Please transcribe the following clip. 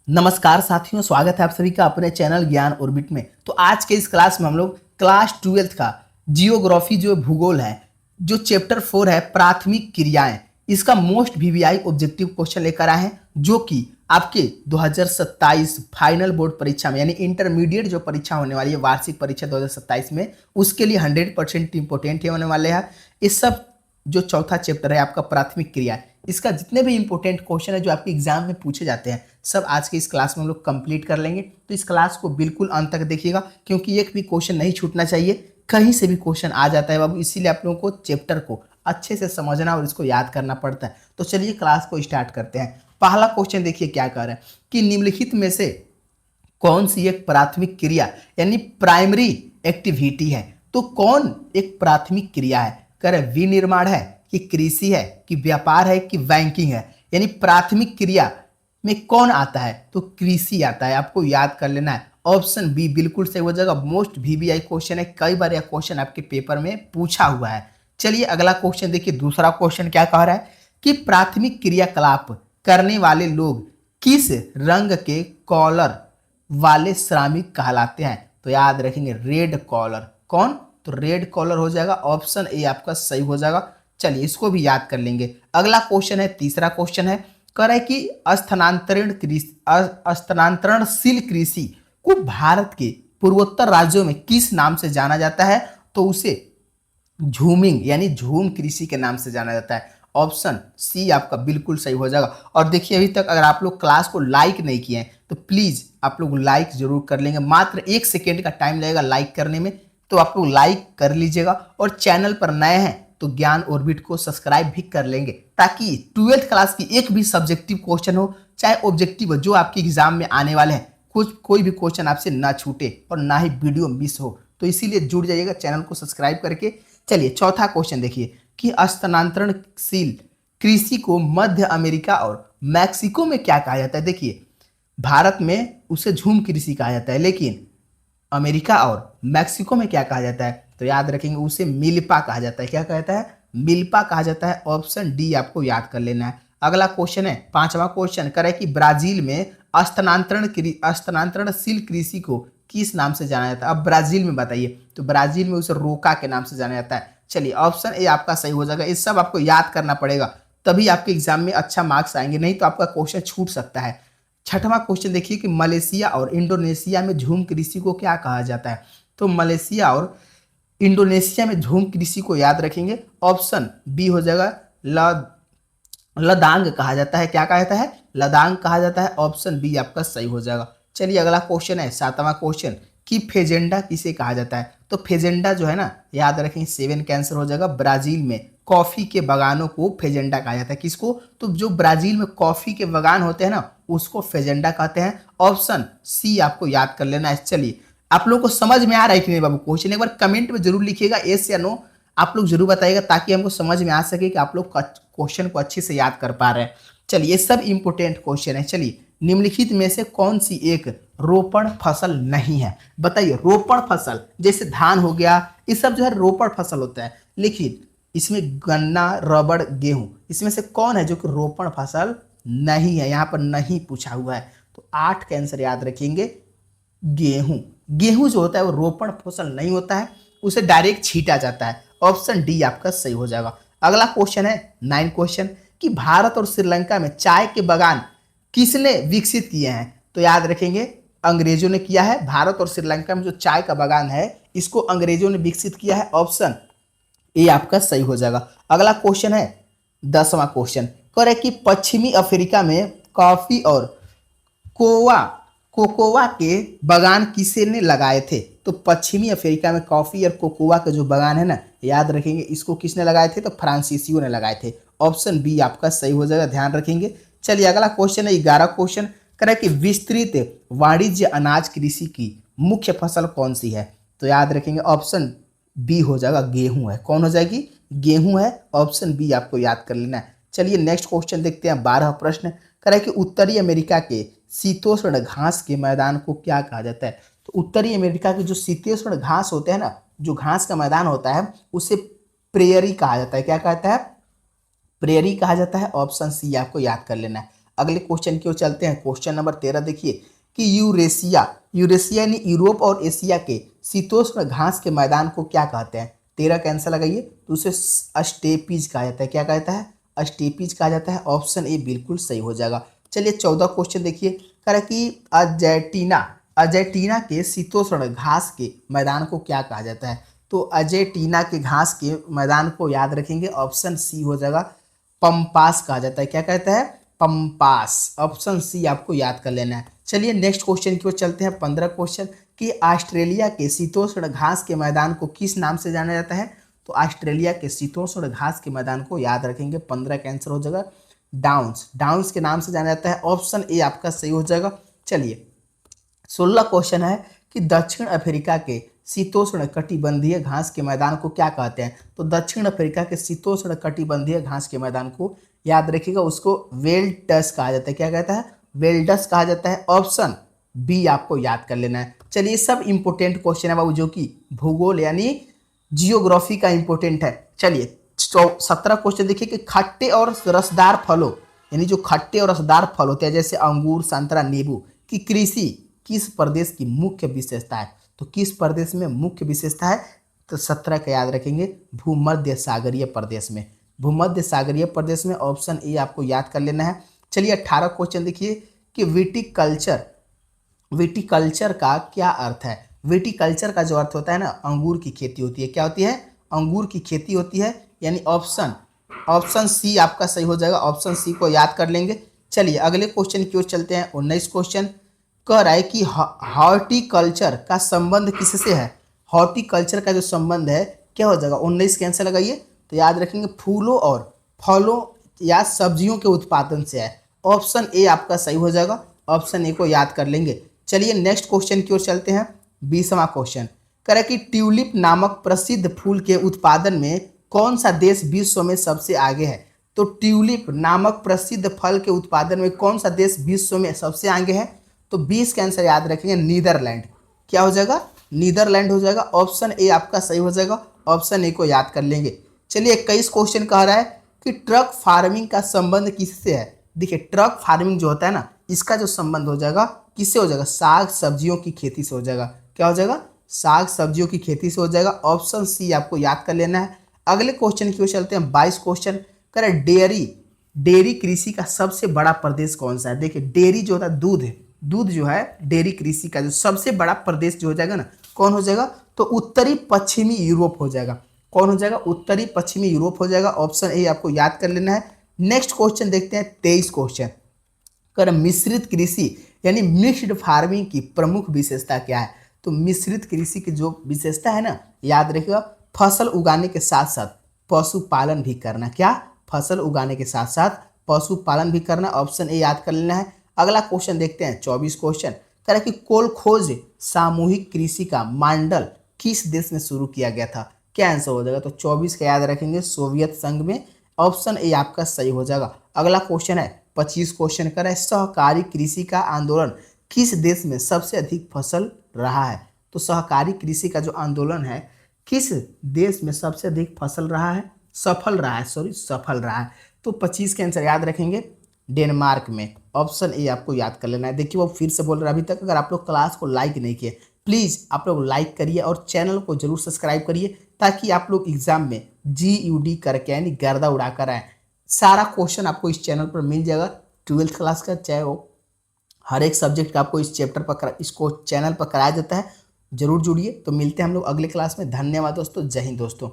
नमस्कार साथियों, स्वागत है आप सभी का अपने चैनल ज्ञान ऑर्बिट में। तो आज के इस क्लास में हम लोग क्लास 12th का जियोग्राफी जो भूगोल है, जो चैप्टर 4 है प्राथमिक क्रियाएं, इसका मोस्ट वीवीआई ऑब्जेक्टिव क्वेश्चन लेकर आए हैं, जो कि आपके 2027 फाइनल बोर्ड परीक्षा में यानी इंटरमीडिएट जो परीक्षा होने वाली है, वार्षिक परीक्षा 2027 में, उसके लिए 100% इंपोर्टेंट होने वाले हैं। इस सब जो चौथा चैप्टर है आपका प्राथमिक क्रिया, इसका जितने भी इंपॉर्टेंट क्वेश्चन है जो आपके एग्जाम में पूछे जाते हैं, सब आज के इस क्लास में हम लोग कंप्लीट कर लेंगे। तो इस क्लास को बिल्कुल अंत तक देखिएगा, क्योंकि एक भी क्वेश्चन नहीं छूटना चाहिए। कहीं से भी क्वेश्चन आ जाता है बाबू, इसीलिए आप लोगों को चैप्टर को अच्छे से समझना और इसको याद करना पड़ता है। तो चलिए क्लास को स्टार्ट करते हैं। पहला क्वेश्चन देखिए क्या कह रहा है कि निम्नलिखित में से कौन सी एक प्राथमिक क्रिया यानी प्राइमरी एक्टिविटी है। तो कौन एक प्राथमिक क्रिया है? कह रहे विनिर्माण है कि कृषि है कि व्यापार है कि बैंकिंग है। यानी प्राथमिक क्रिया में कौन आता है? तो कृषि आता है। आपको याद कर लेना है। ऑप्शन बी बिल्कुल सही हो जाएगा। मोस्ट वीवीआई क्वेश्चन है, कई बार यह क्वेश्चन आपके पेपर में पूछा हुआ है। चलिए अगला क्वेश्चन देखिए। दूसरा क्वेश्चन क्या कह रहा है कि प्राथमिक क्रियाकलाप करने वाले लोग किस रंग के कॉलर वाले श्रमिक कहलाते हैं? तो याद रखेंगे रेड कॉलर। कौन? तो रेड कॉलर हो जाएगा। ऑप्शन ए आपका सही हो जाएगा। चलिए इसको भी याद कर लेंगे। अगला क्वेश्चन है, तीसरा क्वेश्चन है, कह रहा है कि स्थानांतरणशील कृषि को भारत के पूर्वोत्तर राज्यों में किस नाम से जाना जाता है? तो उसे झूमिंग यानी झूम कृषि के नाम से जाना जाता है। ऑप्शन सी आपका बिल्कुल सही हो जाएगा। और देखिए अभी तक अगर आप लोग क्लास को लाइक नहीं किए हैं तो प्लीज आप लोग लाइक जरूर कर लेंगे। मात्र 1 सेकेंड का टाइम लगेगा लाइक करने में, तो आप लोग लाइक कर लीजिएगा। और चैनल पर नए हैं तो ज्ञान ऑर्बिट को सब्सक्राइब भी कर लेंगे, ताकि 12th क्लास की एक भी सब्जेक्टिव क्वेश्चन हो चाहे ऑब्जेक्टिव हो जो आपके एग्जाम में आने वाले हैं, कोई भी क्वेश्चन आपसे ना छूटे और ना ही वीडियो मिस हो। तो इसीलिए जुड़ जाइएगा चैनल को सब्सक्राइब करके। चलिए चौथा क्वेश्चन देखिए कि स्थानांतरणशील कृषि को मध्य अमेरिका और मैक्सिको में क्या कहा जाता है? देखिए भारत में उसे झूम कृषि कहा जाता है, लेकिन अमेरिका और मैक्सिको में क्या कहा जाता है? तो याद रखेंगे उसे मिल्पा कहा जाता है। क्या कहा जाता है? मिल्पा कहा जाता है। ऑप्शन डी आपको याद कर लेना है। अगला क्वेश्चन है, पांचवा क्वेश्चन करे कि ब्राजील में स्थानांतरणशील कृषि को किस नाम से जाना जाता है? अब ब्राजील में बताइए। तो ब्राजील में उसे रोका के नाम से जाना जाता है। चलिए ऑप्शन ए आपका सही हो जाएगा। ये सब आपको याद करना पड़ेगा, तभी आपके एग्जाम में अच्छा मार्क्स आएंगे, नहीं तो आपका क्वेश्चन छूट सकता है। छठवां क्वेश्चन देखिए कि मलेशिया और इंडोनेशिया में झूम कृषि को क्या कहा जाता है? तो मलेशिया और इंडोनेशिया में झूम कृषि को याद रखेंगे। ऑप्शन बी हो जाएगा, लदांग कहा जाता है। क्या कहा जाता है? लदांग कहा जाता है। ऑप्शन बी आपका सही हो जाएगा। चलिए अगला क्वेश्चन है, सातवां क्वेश्चन कि फेजेंडा किसे कहा जाता है? तो फेजेंडा जो है ना, याद रखेंगे 7 कैंसर हो जाएगा। ब्राजील में कॉफी के बागानों को फेजेंडा कहा जाता है। किसको? तो जो ब्राजील में कॉफी के बागान होते हैं ना, उसको फेजेंडा कहते हैं। ऑप्शन सी आपको याद कर लेना है। चलिए आप लोग को समझ में आ रहा है कि नहीं बाबू क्वेश्चन? एक बार कमेंट में जरूर लिखिएगा यस या नो, आप लोग जरूर बताइएगा, ताकि हमको समझ में आ सके कि आप लोग क्वेश्चन को अच्छे से याद कर पा रहे हैं। चलिए ये सब इंपोर्टेंट क्वेश्चन है। चलिए निम्नलिखित में से कौन सी एक रोपण फसल नहीं है? बताइए। रोपण फसल जैसे धान हो गया, ये सब जो है रोपण फसल होता है, लेकिन इसमें गन्ना, रबड़, गेहूं, इसमें से कौन है जो कि रोपण फसल नहीं है? यहाँ पर नहीं पूछा हुआ है। तो 8 का आंसर याद रखेंगे गेहूं। गेहूं जो होता है वो रोपण फसल नहीं होता है, उसे डायरेक्ट छीटा जाता है। ऑप्शन डी आपका सही हो जाएगा। अगला क्वेश्चन है 9 क्वेश्चन कि भारत और श्रीलंका में चाय के बागान किसने विकसित किए हैं? तो याद रखेंगे अंग्रेजों ने किया है। भारत और श्रीलंका में जो चाय का बागान है, इसको अंग्रेजों ने विकसित किया है। ऑप्शन ए आपका सही हो जाएगा। अगला क्वेश्चन है 10वां क्वेश्चन, कह रहे कि पश्चिमी अफ्रीका में कॉफी और कोवा कोकोवा के बागान किसे ने लगाए थे? तो पश्चिमी अफ्रीका में कॉफी और कोकोवा के जो बागान है ना, याद रखेंगे इसको किसने लगाए थे? तो फ्रांसीसियों ने लगाए थे। ऑप्शन बी आपका सही हो जाएगा, ध्यान रखेंगे। चलिए अगला क्वेश्चन है 11 क्वेश्चन, कह कि विस्तृत वाणिज्य अनाज कृषि की मुख्य फसल कौन सी है? तो याद रखेंगे ऑप्शन बी हो जाएगा, गेहूं है। कौन हो जाएगी? गेहूं है। ऑप्शन बी आपको याद कर लेना है। चलिए नेक्स्ट क्वेश्चन देखते हैं, 12 प्रश्न, कह रहा है कि उत्तरी अमेरिका के शीतोष्ण घास के मैदान को क्या कहा जाता है? तो उत्तरी अमेरिका के जो शीतोष्ण घास होते हैं ना, जो घास का मैदान होता है, उसे प्रेयरी कहा जाता है। क्या कहता है? प्रेयरी कहा जाता है। ऑप्शन सी आपको याद कर लेना है। अगले क्वेश्चन की ओर चलते हैं। क्वेश्चन नंबर 13 देखिए कि यूरेशिया यूरेशिया यानी यूरोप और एशिया के शीतोष्ण घास के मैदान को क्या कहते हैं। 13 का आंसर लगाइए। तो उसे स्टेपीज कहा जाता है। क्या कहता है? स्टेपीज कहा जाता है। ऑप्शन ए बिल्कुल सही हो जाएगा। चलिए 14 क्वेश्चन देखिए, कह रहा है कि अर्जेंटीना के शीतोष्ण घास के मैदान को क्या कहा जाता है। तो अर्जेंटीना के घास के मैदान को याद रखेंगे, ऑप्शन सी हो जाएगा, पंपास कहा जाता है। क्या कहता है? पंपास। ऑप्शन सी आपको याद कर लेना है। चलिए नेक्स्ट क्वेश्चन की ओर चलते हैं। 15 क्वेश्चन कि ऑस्ट्रेलिया के शीतोष्ण घास के मैदान को किस नाम से जाना जाता है। तो ऑस्ट्रेलिया के शीतोष्ण घास के मैदान को याद रखेंगे। 15 का आंसर हो जाएगा डाउन्स। डाउन्स के नाम से जाना जाता है। ऑप्शन ए आपका सही हो जाएगा। चलिए 16 क्वेश्चन है कि दक्षिण अफ्रीका के शीतोष्ण कटिबंधीय घास के मैदान को क्या कहते हैं। तो दक्षिण अफ्रीका के शीतोष्ण कटिबंधीय घास के मैदान को याद रखिएगा, उसको वेल्डस कहा जाता है। क्या कहता है? वेल्डस कहा जाता है। ऑप्शन बी आपको याद कर लेना है। चलिए सब इंपोर्टेंट क्वेश्चन है बाबू, जो कि भूगोल यानी जियोग्राफी का इंपोर्टेंट है। चलिए 17 क्वेश्चन देखिए कि खट्टे और रसदार फलों यानी जो खट्टे और रसदार फल होते हैं जैसे अंगूर, संतरा, नींबू की कृषि किस प्रदेश की मुख्य विशेषता है। तो किस प्रदेश में मुख्य विशेषता है। तो 17 का याद रखेंगे, भूमध्य सागरीय प्रदेश में। भूमध्य सागरीय प्रदेश में। ऑप्शन ए आपको याद कर लेना है। चलिए 18 क्वेश्चन देखिए कि विटिकल्चर का क्या अर्थ है। विटिकल्चर का जो अर्थ होता है ना, अंगूर की खेती होती है। क्या होती है? अंगूर की खेती होती है। यानी ऑप्शन सी आपका सही हो जाएगा। ऑप्शन सी को याद कर लेंगे। चलिए अगले क्वेश्चन की ओर चलते हैं। 19 क्वेश्चन कह रहा है कि हॉर्टिकल्चर का संबंध किससे है। हॉर्टिकल्चर का जो संबंध है क्या हो जाएगा। 19 के आंसर लगाइए। तो याद रखेंगे फूलों और फलों या सब्जियों के उत्पादन से है। ऑप्शन ए आपका सही हो जाएगा। ऑप्शन ए को याद कर लेंगे। चलिए नेक्स्ट क्वेश्चन की ओर चलते हैं। 20वां क्वेश्चन कह रहा है कि ट्यूलिप नामक प्रसिद्ध फूल के उत्पादन में कौन सा देश विश्व में सबसे आगे है। तो ट्यूलिप नामक प्रसिद्ध फल के उत्पादन में कौन सा देश विश्व में सबसे आगे है। तो 20 का आंसर याद रखेंगे, नीदरलैंड। क्या हो जाएगा? नीदरलैंड हो जाएगा। ऑप्शन ए आपका सही हो जाएगा। ऑप्शन ए को याद कर लेंगे। चलिए 21 क्वेश्चन कह रहा है कि ट्रक फार्मिंग का संबंध किससे है। देखिए ट्रक फार्मिंग जो होता है ना, इसका जो संबंध हो जाएगा किससे हो जाएगा। साग सब्जियों की खेती से हो जाएगा। क्या हो जाएगा? साग सब्जियों की खेती से हो जाएगा। ऑप्शन सी आपको याद कर लेना है। अगले क्वेश्चन की ओर चलते हैं। 22 क्वेश्चन कह रहे डेयरी कृषि का सबसे बड़ा प्रदेश कौन सा है। देखिए डेयरी जो होता है दूध जो है, डेयरी कृषि का जो सबसे बड़ा प्रदेश जो हो जाएगा ना, कौन हो जाएगा। तो उत्तरी पश्चिमी यूरोप हो जाएगा। कौन हो जाएगा? उत्तरी पश्चिमी यूरोप हो जाएगा। ऑप्शन ए आपको याद कर लेना है। नेक्स्ट क्वेश्चन देखते हैं। 23 क्वेश्चन कर मिश्रित कृषि यानी मिक्स्ड फार्मिंग की प्रमुख विशेषता क्या है। तो मिश्रित कृषि की जो विशेषता है ना, याद रखिएगा, फसल उगाने के साथ साथ पशुपालन भी करना। क्या? फसल उगाने के साथ साथ पशुपालन भी करना। ऑप्शन ए याद कर लेना है। अगला क्वेश्चन देखते हैं। 24 क्वेश्चन कह रहा है कि कोलखोज सामूहिक कृषि का मॉडल किस देश में शुरू किया गया था। क्या आंसर हो जाएगा। तो 24 का याद रखेंगे, सोवियत संघ में। ऑप्शन ए आपका सही हो जाएगा। अगला क्वेश्चन है 25 क्वेश्चन कर रहा है सहकारी कृषि का आंदोलन किस देश में सबसे अधिक फसल रहा है। तो सहकारी कृषि का जो आंदोलन है किस देश में सबसे अधिक सफल रहा है। तो 25 के आंसर याद रखेंगे, डेनमार्क में। ऑप्शन ए आपको याद कर लेना है। देखिए वो फिर से बोल रहा है, अभी तक अगर आप लोग क्लास को लाइक नहीं किए, प्लीज़ आप लोग लाइक करिए और चैनल को जरूर सब्सक्राइब करिए, ताकि आप लोग एग्जाम में GUD करके यानी गर्दा उड़ा कर आए। सारा क्वेश्चन आपको इस चैनल पर मिल जाएगा 12th क्लास का, चाहे वो हर एक सब्जेक्ट का आपको इसको चैनल पर कराया जाता है। जरूर जुड़िए। तो मिलते हैं हम लोग अगले क्लास में। धन्यवाद दोस्तों। जय हिंद दोस्तों।